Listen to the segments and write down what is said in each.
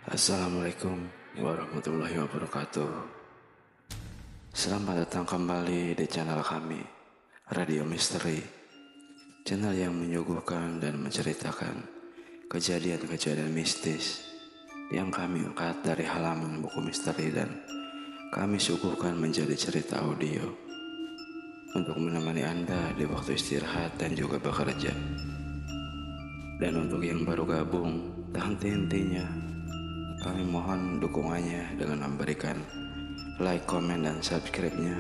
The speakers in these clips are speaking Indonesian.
Assalamualaikum warahmatullahi wabarakatuh. Selamat datang kembali di channel kami, Radio Misteri. Channel yang menyuguhkan dan menceritakan kejadian-kejadian mistis yang kami angkat dari halaman buku misteri dan kami suguhkan menjadi cerita audio untuk menemani Anda di waktu istirahat dan juga bekerja. Dan untuk yang baru gabung, tak henti-hentinya kami mohon dukungannya dengan memberikan like, komen, dan subscribe-nya.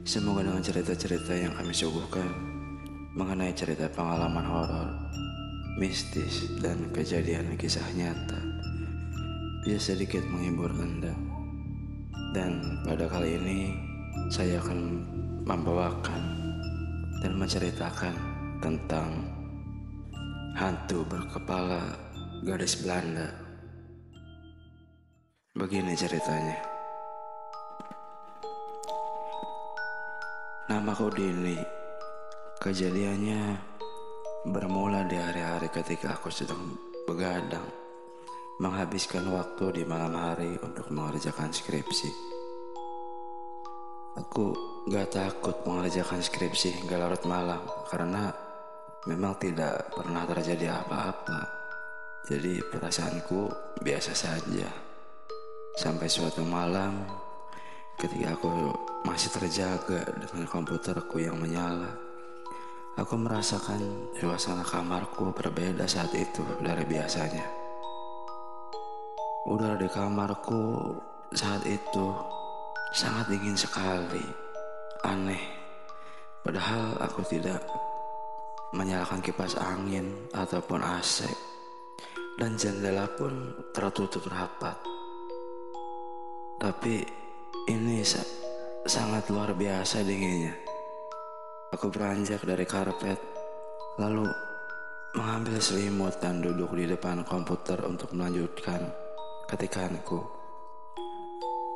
Semoga dengan cerita-cerita yang kami suguhkan mengenai cerita pengalaman horor, mistis, dan kejadian kisah nyata bisa sedikit menghibur Anda. Dan pada kali ini saya akan membawakan dan menceritakan tentang hantu berkepala gadis Belanda. Begini ceritanya. Namaku Dini. Kejadiannya bermula di hari-hari ketika aku sedang begadang, menghabiskan waktu di malam hari untuk mengerjakan skripsi. Aku gak takut mengerjakan skripsi hingga larut malam karena memang tidak pernah terjadi apa-apa. Jadi perasaanku biasa saja. Sampai suatu malam ketika aku masih terjaga dengan komputerku yang menyala, aku merasakan suasana kamarku berbeda saat itu dari biasanya. Udara di kamarku saat itu sangat dingin sekali. Aneh, padahal aku tidak menyalakan kipas angin ataupun AC, dan jendela pun tertutup rapat. Tapi ini sangat luar biasa dinginnya. Aku beranjak dari karpet, lalu mengambil selimut dan duduk di depan komputer untuk melanjutkan ketikanku.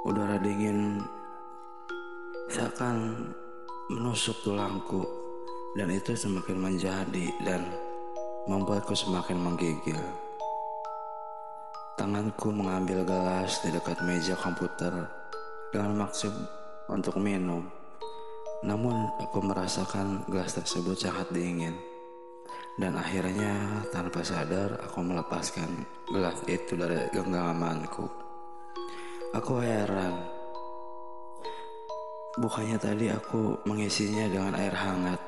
Udara dingin seakan menusuk tulangku, dan itu semakin menjadi dan membuatku semakin menggigil. Tanganku mengambil gelas di dekat meja komputer dengan maksud untuk minum. Namun aku merasakan gelas tersebut sangat dingin. Dan akhirnya tanpa sadar aku melepaskan gelas itu dari genggamanku. Aku heran. Bukannya tadi aku mengisinya dengan air hangat.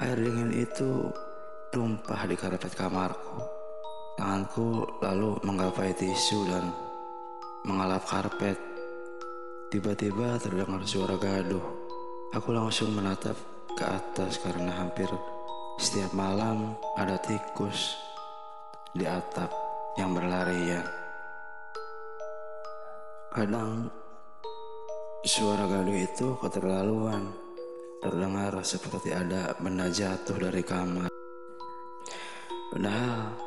Air dingin itu tumpah di karpet kamarku. Tanganku lalu menggapai tisu dan mengalap karpet. Tiba-tiba terdengar suara gaduh. Aku langsung menatap ke atas karena hampir setiap malam ada tikus di atap yang berlarian. Kadang suara gaduh itu keterlaluan. Terdengar seperti ada benda jatuh dari kamar. Padahal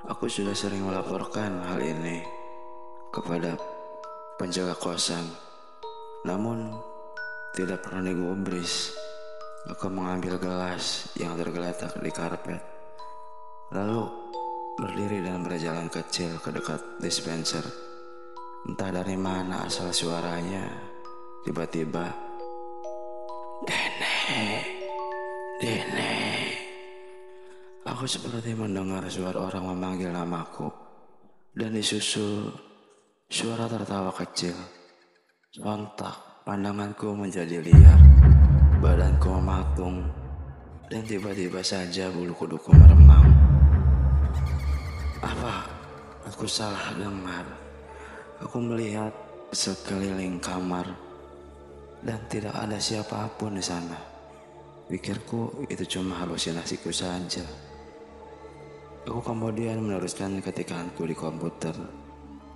aku sudah sering melaporkan hal ini kepada penjaga kosan, namun tidak pernah digubris. Aku mengambil gelas yang tergeletak di karpet, lalu berdiri dan berjalan kecil ke dekat dispenser. Entah dari mana asal suaranya, tiba-tiba, "Dene, Dene." Aku seperti mendengar suara orang memanggil namaku, dan disusul suara tertawa kecil. Sontak pandanganku menjadi liar, badanku mematung, dan tiba-tiba saja bulu kuduku meremang. Apa aku salah dengar? Aku melihat sekeliling kamar dan tidak ada siapapun di sana. Pikirku itu cuma halusinasiku saja. Aku kemudian meneruskan ketikanku di komputer.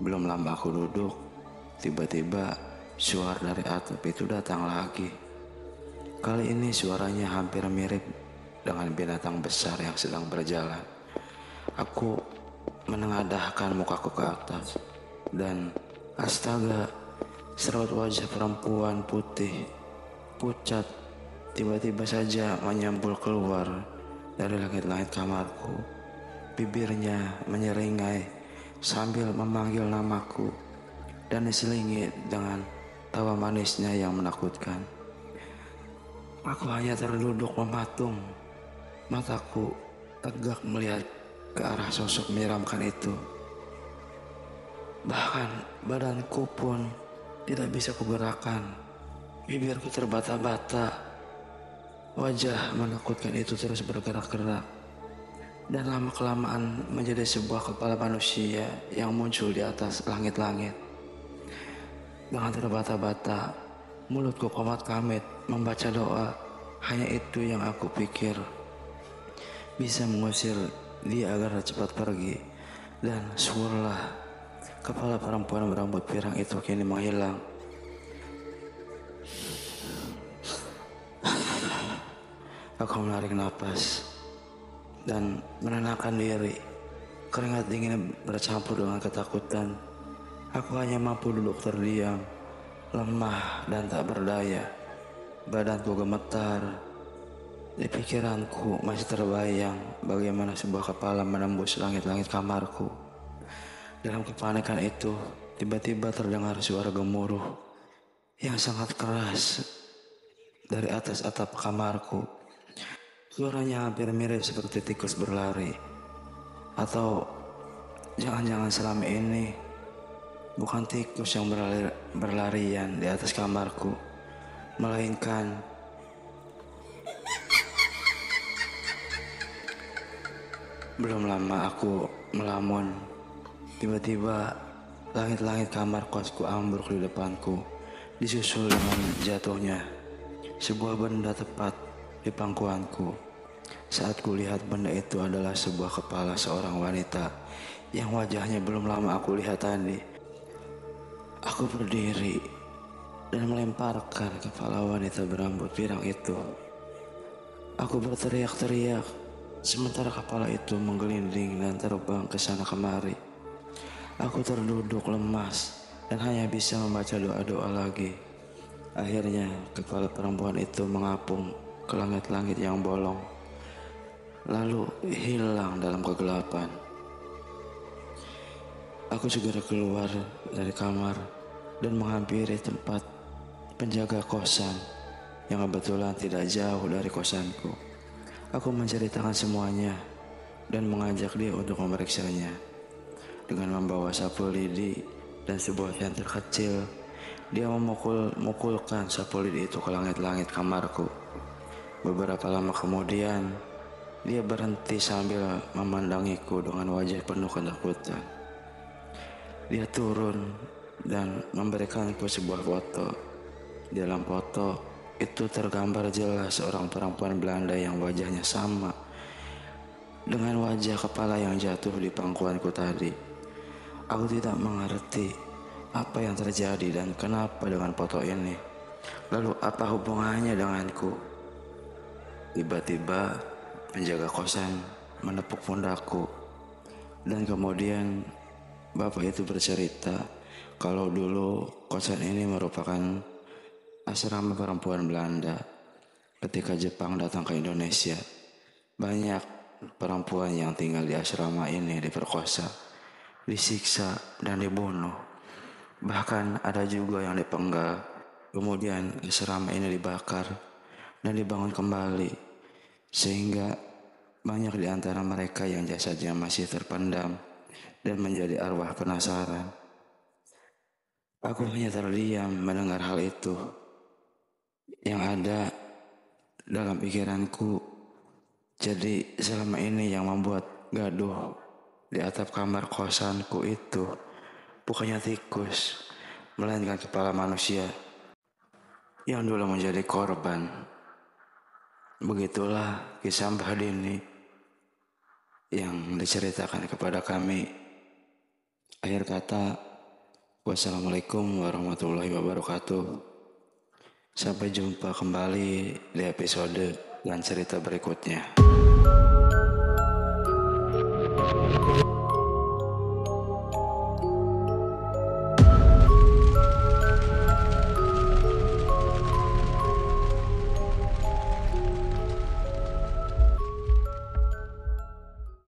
Belum lama aku duduk, tiba-tiba suara dari atap itu datang lagi. Kali ini suaranya hampir mirip dengan binatang besar yang sedang berjalan. Aku menengadahkan mukaku ke atas, dan astaga, seraut wajah perempuan putih, pucat, tiba-tiba saja menyembul keluar dari langit-langit kamarku. bibirnya menyeringai sambil memanggil namaku dan diselingi dengan tawa manisnya yang menakutkan. Aku hanya terduduk mematung, mataku tegak melihat ke arah sosok menyeramkan itu. Bahkan badanku pun tidak bisa kugerakkan. Bibirku terbata-bata. Wajah menakutkan itu terus bergerak-gerak. Dan lama-kelamaan menjadi sebuah kepala manusia yang muncul di atas langit-langit. Dengan terbata-bata, mulutku komat kamit membaca doa. Hanya itu yang aku pikir bisa mengusir dia agar cepat pergi. Dan syukurlah kepala perempuan berambut pirang itu kini menghilang. Aku menarik napas dan menenangkan diri. Keringat dingin bercampur dengan ketakutan. Aku hanya mampu duduk terdiam, lemah dan tak berdaya. Badanku gemetar. Di pikiranku masih terbayang bagaimana sebuah kepala menembus langit-langit kamarku. Dalam kepanikan itu, tiba-tiba terdengar suara gemuruh yang sangat keras dari atas atap kamarku. Suaranya hampir mirip seperti tikus berlari. Atau jangan-jangan selama ini bukan tikus yang berlarian di atas kamarku, melainkan belum lama aku melamun. Tiba-tiba langit-langit kamar kosku ambruk di depanku, disusul dengan jatuhnya sebuah benda tepat di pangkuanku. Saat kulihat benda itu adalah sebuah kepala seorang wanita yang wajahnya belum lama aku lihat tadi. Aku berdiri dan melemparkan kepala wanita berambut pirang itu. Aku berteriak-teriak sementara kepala itu menggelinding dan terbang ke sana kemari. Aku terduduk lemas dan hanya bisa membaca doa-doa lagi. Akhirnya kepala perempuan itu mengapung ke langit-langit yang bolong, lalu hilang dalam kegelapan. Aku segera keluar dari kamar dan menghampiri tempat penjaga kosan yang kebetulan tidak jauh dari kosanku. Aku menceritakan semuanya dan mengajak dia untuk memeriksanya. Dengan membawa sapu lidi dan sebuah senter kecil, dia memukulkan sapu lidi itu ke langit-langit kamarku. Beberapa lama kemudian, dia berhenti sambil memandangiku dengan wajah penuh ketakutan. Dia turun dan memberikanku sebuah foto. Di dalam foto itu tergambar jelas seorang perempuan Belanda yang wajahnya sama dengan wajah kepala yang jatuh di pangkuanku tadi. Aku tidak mengerti apa yang terjadi dan kenapa dengan foto ini. Lalu apa hubungannya denganku? Tiba-tiba penjaga kosan menepuk pundakku dan kemudian bapak itu bercerita kalau dulu kosan ini merupakan asrama perempuan Belanda ketika Jepang datang ke Indonesia. Banyak perempuan yang tinggal di asrama ini diperkosa, disiksa dan dibunuh. Bahkan ada juga yang dipenggal. Kemudian asrama ini dibakar dan dibangun kembali, sehingga banyak di antara mereka yang jasadnya masih terpendam dan menjadi arwah penasaran. Aku hanya terdiam mendengar hal itu. Yang ada dalam pikiranku, jadi selama ini yang membuat gaduh di atap kamar kosanku itu bukannya tikus, melainkan kepala manusia yang dulu menjadi korban. Begitulah kisah Mbah Dini yang diceritakan kepada kami. Akhir kata, wassalamualaikum warahmatullahi wabarakatuh. Sampai jumpa kembali di episode dan cerita berikutnya.